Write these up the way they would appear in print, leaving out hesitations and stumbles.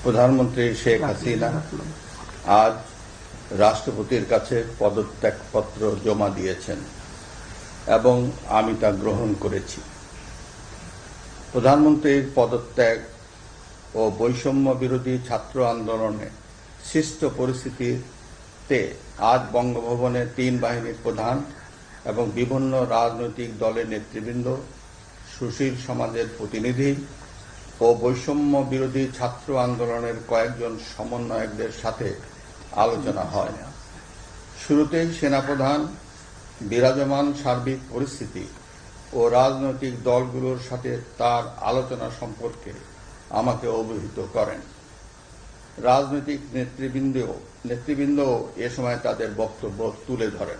প্রধানমন্ত্রী শেখ হাসিনা আজ রাষ্ট্রপতির কাছে পদত্যাগপত্র জমা দিয়েছেন এবং আমি তা গ্রহণ করেছি। প্রধানমন্ত্রীর পদত্যাগ ও বৈষম্য বিরোধী ছাত্র আন্দোলনে সৃষ্ট পরিস্থিতিতে আজ বঙ্গভবনে ৩ বাহিনীর প্রধান এবং বিভিন্ন রাজনৈতিক দলের নেতৃবৃন্দ, সুশীল সমাজের প্রতিনিধি ও বৈষম্য বিরোধী ছাত্র আন্দোলনের কয়েকজন সমন্বয়কদের সাথে আলোচনা হয়। শুরুতেই সেনাপ্রধান বিরাজমান সার্বিক পরিস্থিতি ও রাজনৈতিক দলগুলোর সাথে তার আলোচনা সম্পর্কে আমাকে অবহিত করেন। রাজনৈতিক নেতৃবৃন্দ এ সময় তাদের বক্তব্য তুলে ধরেন।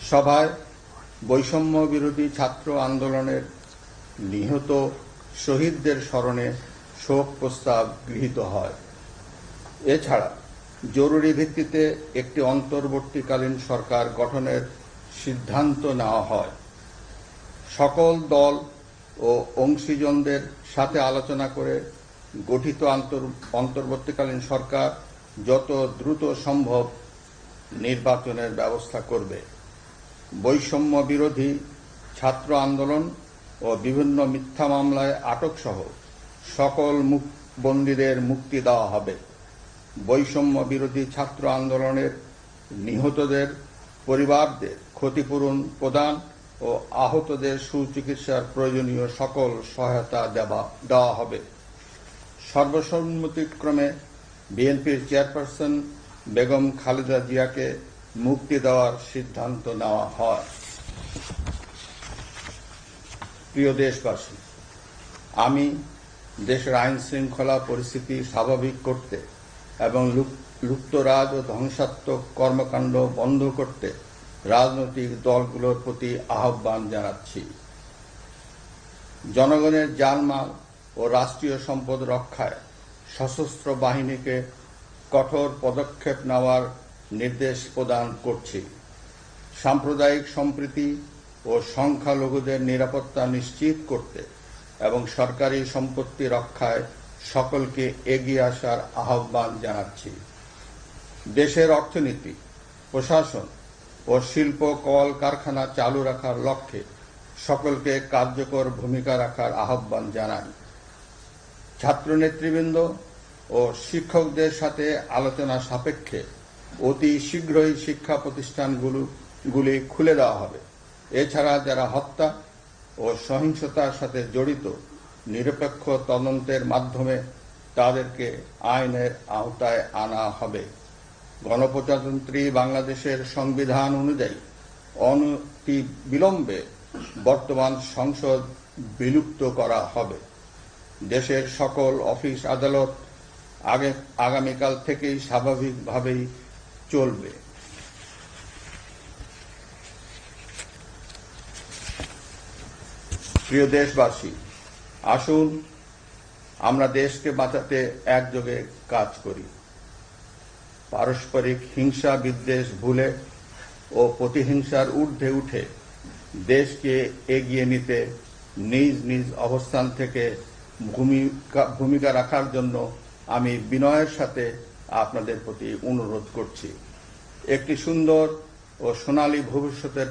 সভায় বৈষম্য বিরোধী ছাত্র আন্দোলনের নিহত শহীদদের স্মরণে শোক প্রস্তাব গৃহীত হয়। এছাড়া জরুরি ভিত্তিতে একটি অন্তর্বর্তীকালীন সরকার গঠনের সিদ্ধান্ত নেওয়া হয়। সকল দল ও অংশীজনদের সাথে আলোচনা করে গঠিত অন্তর্বর্তীকালীন সরকার যত দ্রুত সম্ভব নির্বাচনের ব্যবস্থা করবে। বৈষম্য বিরোধী ছাত্র আন্দোলন ও বিভিন্ন মিথ্যা মামলায় আটক সহ সকল বন্দীদের মুক্তি দেওয়া হবে। বৈষম্য বিরোধী ছাত্র আন্দোলনের নিহতদের পরিবারদের ক্ষতিপূরণ প্রদান ও আহতদের সুচিকিৎসার প্রয়োজনীয় সকল সহায়তা দেওয়া হবে। সর্বসম্মতিক্রমে বিএনপির চেয়ারপারসন বেগম খালেদা জিয়াকে মুক্তি দেওয়ার সিদ্ধান্ত নেওয়া হয়। প্রিয় দেশবাসী, আমি দেশের আইন শৃঙ্খলা পরিস্থিতি স্বাভাবিক করতে এবং লুপ্তরাজ ও ধ্বংসাত্মক কর্মকাণ্ড বন্ধ করতে রাজনৈতিক দলগুলোর প্রতি আহ্বান জানাচ্ছি। জনগণের জানমাল ও রাষ্ট্রীয় সম্পদ রক্ষায় সশস্ত্র বাহিনীকে কঠোর পদক্ষেপ নেওয়ার নির্দেশ প্রদান করছি। সাম্প্রদায়িক সম্প্রীতি ও সংখ্যালঘুদের নিরাপত্তা নিশ্চিত করতে এবং সরকারি সম্পত্তি রক্ষায় সকলকে এগিয়ে আসার আহ্বান জানাচ্ছি। দেশের অর্থনীতি, প্রশাসন ও শিল্প কল কারখানা চালু রাখার লক্ষ্যে সকলকে কার্যকর ভূমিকা রাখার আহ্বান জানাই। ছাত্র নেতৃবৃন্দ ও শিক্ষকদের সাথে আলোচনা সাপেক্ষে অতি শীঘ্রই শিক্ষা প্রতিষ্ঠানগুলি খুলে দেওয়া হবে। এছাড়া যারা হত্যা ও সহিংসতার সাথে জড়িত নিরপেক্ষ তদন্তের মাধ্যমে তাদেরকে আইনের আওতায় আনা হবে। গণপ্রজাতন্ত্রী বাংলাদেশের সংবিধান অনুযায়ী অনতিবিলম্বে বর্তমান সংসদ বিলুপ্ত করা হবে। দেশের সকল অফিস আদালত আগামীকাল থেকেই স্বাভাবিকভাবেই চলবে। প্রিয় দেশবাসী, আসুন আমরা দেশকে বাঁচাতে একযোগে কাজ করি। পারস্পরিক হিংসা বিদ্বেষ ভুলে ও প্রতিহিংসার ঊর্ধ্বে উঠে দেশকে এগিয়ে নিতে নিজ নিজ অবস্থান থেকে ভূমিকা রাখার জন্য আমি বিনয়ের সাথে আপনাদের প্রতি অনুরোধ করছি। একটি সুন্দর ও সোনালী ভবিষ্যতের